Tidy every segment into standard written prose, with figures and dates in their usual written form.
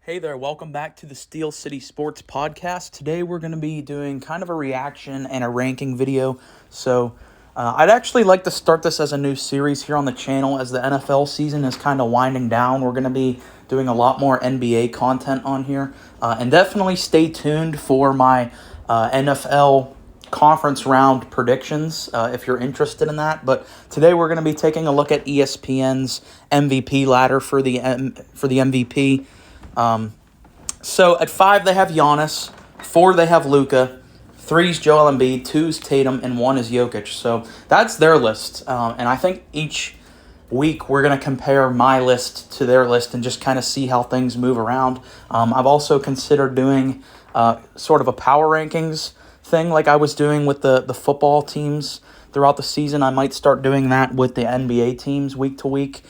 Hey there, welcome back to the Steel City Sports Podcast. Today we're going to be doing kind of a reaction and a ranking video. I'd actually like to start this as a new series here on the channel as the NFL season is kind of winding down. We're going to be doing a lot more NBA content on here. And definitely stay tuned for my NFL conference round predictions if you're interested in that. But today we're going to be taking a look at ESPN's MVP ladder for the MVP. So at 5 they have Giannis, 4 they have Luka, 3's Joel Embiid, 2's Tatum, and 1 is Jokic. So that's their list, and I think each week we're going to compare my list to their list and just kind of see how things move around. I've also considered doing sort of a power rankings thing like I was doing with the football teams throughout the season. I might start doing that with the NBA teams week to week.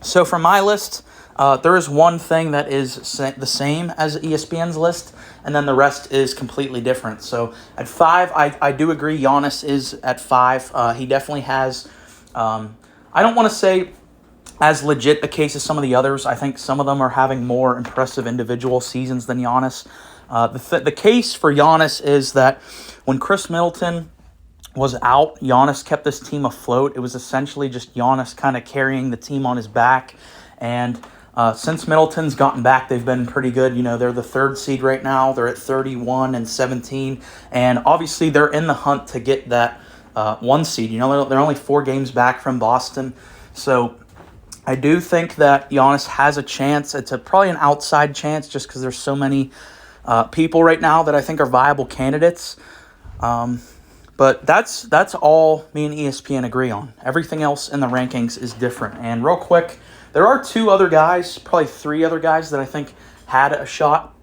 So for my list, there is one thing that is the same as ESPN's list, and then the rest is completely different. So at 5, I do agree Giannis is at 5. He definitely has, I don't want to say as legit a case as some of the others. I think some of them are having more impressive individual seasons than Giannis. The case for Giannis is that when Chris Middleton was out, Giannis kept this team afloat. It was essentially just Giannis kind of carrying the team on his back. And since Middleton's gotten back, they've been pretty good. You know, they're the 3rd seed right now. They're at 31-17. And obviously they're in the hunt to get that 1 seed. You know, they're only 4 games back from Boston. So I do think that Giannis has a chance. It's probably an outside chance just because there's so many people right now that I think are viable candidates. But that's all me and ESPN agree on. Everything else in the rankings is different. And real quick, there are 2 other guys, probably 3 other guys that I think had a shot.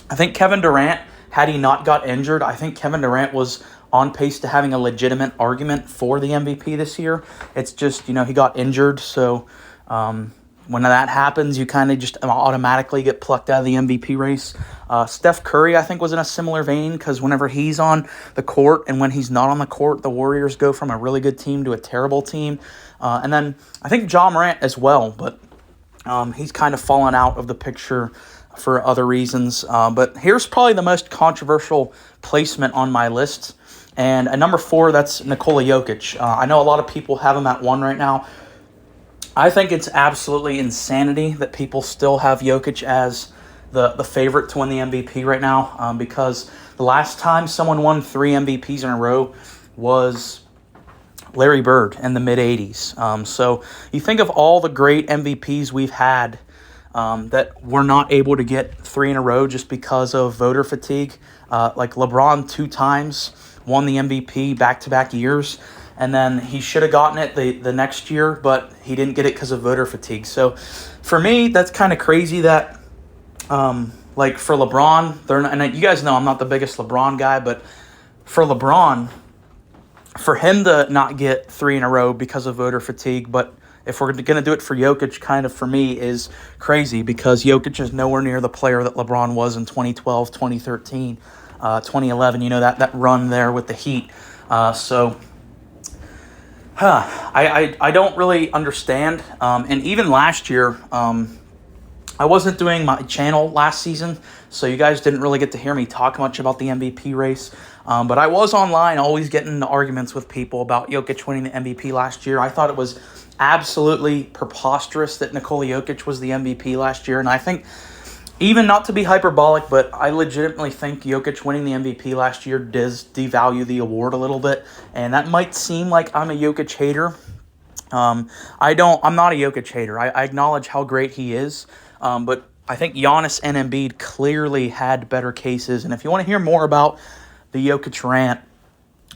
I think Kevin Durant, had he not got injured, I think Kevin Durant was on pace to having a legitimate argument for the MVP this year. It's just, you know, he got injured, so when that happens, you kind of just automatically get plucked out of the MVP race. Steph Curry, I think, was in a similar vein because whenever he's on the court and when he's not on the court, the Warriors go from a really good team to a terrible team. And then I think Ja Morant as well, but he's kind of fallen out of the picture for other reasons. But here's probably the most controversial placement on my list. And at number 4, that's Nikola Jokic. I know a lot of people have him at 1 right now. I think it's absolutely insanity that people still have Jokic as the favorite to win the MVP right now because the last time someone won 3 MVPs in a row was Larry Bird in the mid-'80s. So you think of all the great MVPs we've had that were not able to get 3 in a row just because of voter fatigue. Like LeBron 2 times won the MVP back-to-back years. And then he should have gotten it the next year, but he didn't get it because of voter fatigue. So for me, that's kind of crazy that, like for LeBron, and you guys know I'm not the biggest LeBron guy, but for LeBron, for him to not get 3 in a row because of voter fatigue, but if we're going to do it for Jokic, kind of for me is crazy because Jokic is nowhere near the player that LeBron was in 2012, 2013, 2011, you know, that run there with the Heat. I don't really understand. And even last year, I wasn't doing my channel last season, so you guys didn't really get to hear me talk much about the MVP race. But I was online always getting into arguments with people about Jokic winning the MVP last year. I thought it was absolutely preposterous that Nikola Jokic was the MVP last year. And I think, even not to be hyperbolic, but I legitimately think Jokic winning the MVP last year does devalue the award a little bit. And that might seem like I'm a Jokic hater. I'm not a Jokic hater. I acknowledge how great he is. But I think Giannis and Embiid clearly had better cases. And if you want to hear more about the Jokic rant,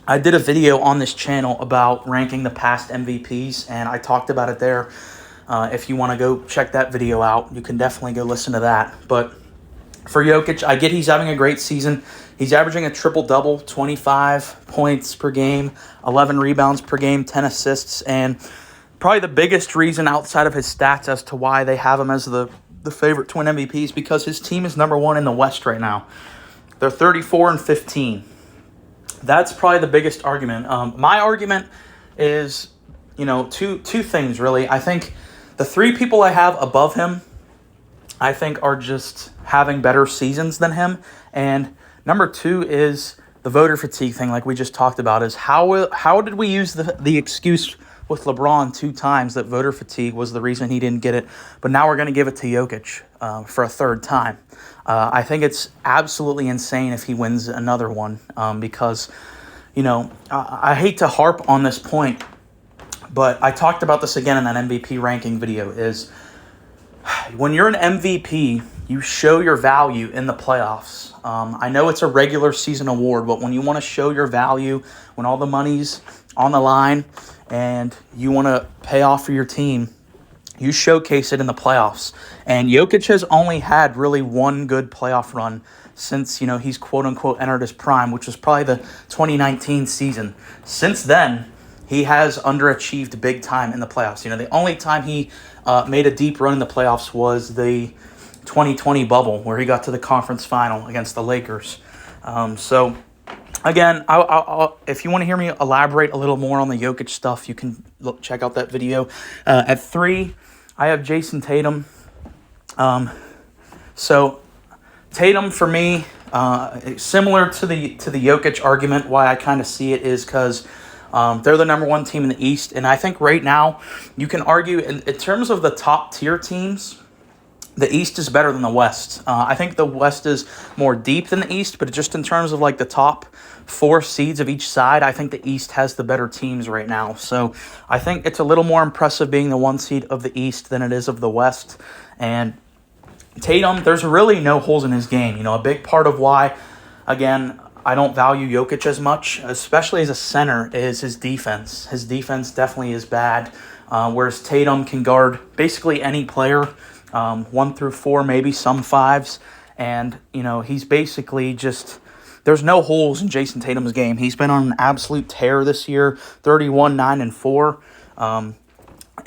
I did a video on this channel about ranking the past MVPs, and I talked about it there. If you want to go check that video out, you can definitely go listen to that. But for Jokic, I get he's having a great season. He's averaging a triple-double, 25 points per game, 11 rebounds per game, 10 assists, and probably the biggest reason outside of his stats as to why they have him as the favorite to win MVP is because his team is number 1 in the West right now. They're 34-15. That's probably the biggest argument. My argument is, two things, really. I think the 3 people I have above him I think are just having better seasons than him. And number two is the voter fatigue thing, like we just talked about, is how did we use the excuse with LeBron 2 times that voter fatigue was the reason he didn't get it, but now we're going to give it to Jokic for a third time. I think it's absolutely insane if he wins another one because, I hate to harp on this point, but I talked about this again in that MVP ranking video, is when you're an MVP, you show your value in the playoffs. I know it's a regular season award, but when you want to show your value, when all the money's on the line and you want to pay off for your team, you showcase it in the playoffs. And Jokic has only had really one good playoff run since, he's quote-unquote entered his prime, which was probably the 2019 season. Since then, he has underachieved big time in the playoffs. The only time he made a deep run in the playoffs was the 2020 bubble, where he got to the conference final against the Lakers. So, again, I'll, if you want to hear me elaborate a little more on the Jokic stuff, you can check out that video. At 3, I have Jason Tatum. So, Tatum, for me, similar to the Jokic argument, why I kind of see it is because they're the number 1 team in the East. And I think right now you can argue in terms of the top tier teams, the East is better than the West. I think the West is more deep than the East, but just in terms of like the top 4 seeds of each side, I think the East has the better teams right now. So I think it's a little more impressive being the 1 seed of the East than it is of the West. And Tatum, there's really no holes in his game. A big part of why, again, I don't value Jokic as much, especially as a center, is his defense. His defense definitely is bad, whereas Tatum can guard basically any player, 1 through 4, maybe some 5s. And, he's basically just, there's no holes in Jason Tatum's game. He's been on an absolute tear this year, 31, 9, and 4.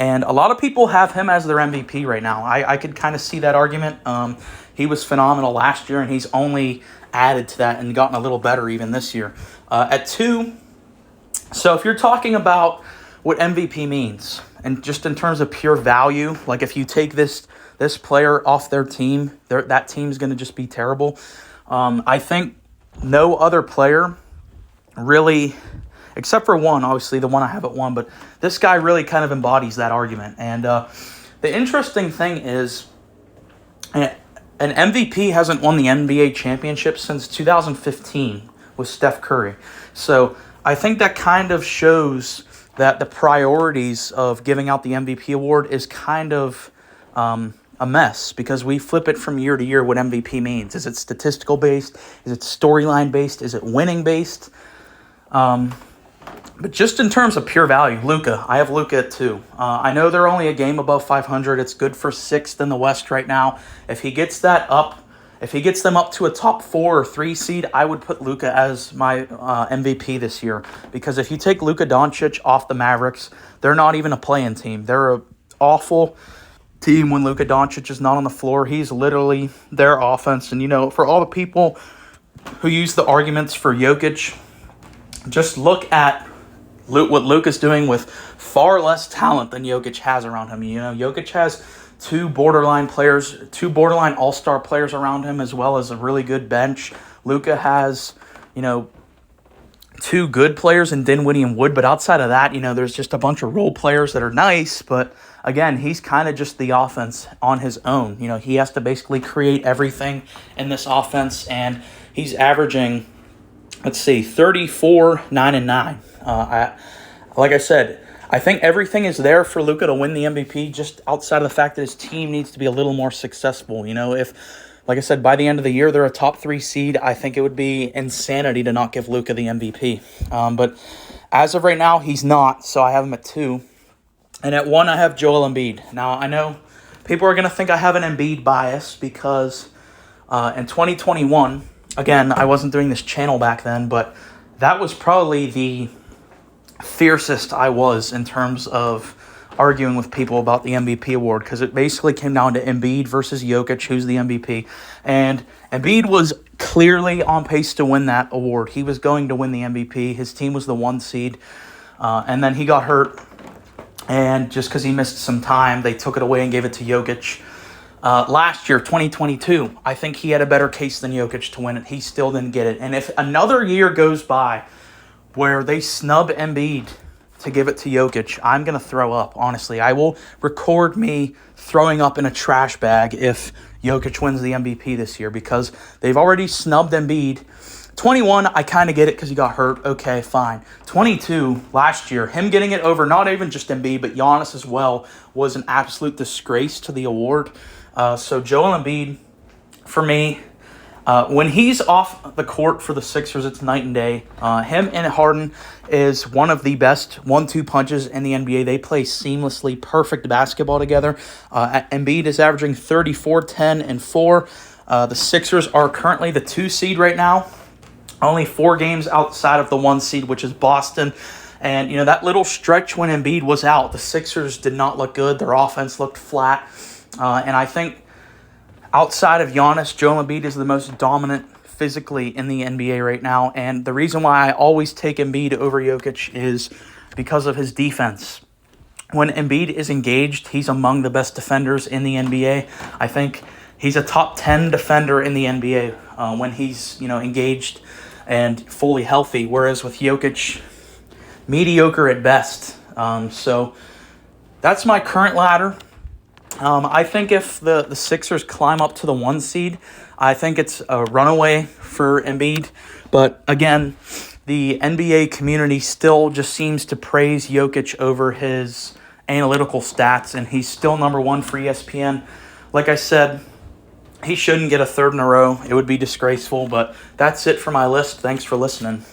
And a lot of people have him as their MVP right now. I could kind of see that argument. He was phenomenal last year, and he's only added to that and gotten a little better even this year. At 2, so if you're talking about what MVP means, and just in terms of pure value, like if you take this player off their team, that team's going to just be terrible. I think no other player really, except for one, obviously the one I have at 1, but this guy really kind of embodies that argument. And the interesting thing is, an MVP hasn't won the NBA championship since 2015 with Steph Curry. So I think that kind of shows that the priorities of giving out the MVP award is kind of a mess, because we flip it from year to year what MVP means. Is it statistical based? Is it storyline based? Is it winning based? But just in terms of pure value, Luka, I have Luka at 2. I know they're only a game above 500. It's good for 6th in the West right now. If he gets them up to a top 4 or 3 seed, I would put Luka as my MVP this year. Because if you take Luka Doncic off the Mavericks, they're not even a play-in team. They're an awful team when Luka Doncic is not on the floor. He's literally their offense. And, for all the people who use the arguments for Jokic, just look at what Luka's doing with far less talent than Jokic has around him. Jokic has 2 borderline all-star players around him, as well as a really good bench. Luka has, 2 good players in Dinwiddie and Wood, but outside of that, there's just a bunch of role players that are nice, but again, he's kind of just the offense on his own. He has to basically create everything in this offense, and he's averaging, 34, 9, and 9. Like I said, I think everything is there for Luka to win the MVP, just outside of the fact that his team needs to be a little more successful. If, like I said, by the end of the year they're a top 3 seed, I think it would be insanity to not give Luka the MVP. But as of right now, he's not, so I have him at 2. And at 1, I have Joel Embiid. Now, I know people are going to think I have an Embiid bias because in 2021, again, I wasn't doing this channel back then, but that was probably the fiercest I was in terms of arguing with people about the MVP award, because it basically came down to Embiid versus Jokic, who's the MVP. And Embiid was clearly on pace to win that award. He was going to win the MVP. His team was the 1 seed. And then he got hurt. And just because he missed some time, they took it away and gave it to Jokic. Last year, 2022, I think he had a better case than Jokic to win it. He still didn't get it. And if another year goes by where they snub Embiid to give it to Jokic, I'm going to throw up, honestly. I will record me throwing up in a trash bag if Jokic wins the MVP this year, because they've already snubbed Embiid. 21, I kind of get it because he got hurt. Okay, fine. 22, last year, him getting it over not even just Embiid, but Giannis as well, was an absolute disgrace to the award. So Joel Embiid, for me, when he's off the court for the Sixers, it's night and day. Him and Harden is one of the best 1-2 punches in the NBA. They play seamlessly, perfect basketball together. Embiid is averaging 34, 10, and 4. The Sixers are currently the 2 seed right now. Only 4 games outside of the 1 seed, which is Boston. And, that little stretch when Embiid was out, the Sixers did not look good. Their offense looked flat. And I think outside of Giannis, Joel Embiid is the most dominant physically in the NBA right now. And the reason why I always take Embiid over Jokic is because of his defense. When Embiid is engaged, he's among the best defenders in the NBA. I think he's a top 10 defender in the NBA when he's, engaged and fully healthy. Whereas with Jokic, mediocre at best. So that's my current ladder. I think if the Sixers climb up to the 1 seed, I think it's a runaway for Embiid. But again, the NBA community still just seems to praise Jokic over his analytical stats, and he's still number 1 for ESPN. Like I said, he shouldn't get a 3rd in a row. It would be disgraceful, but that's it for my list. Thanks for listening.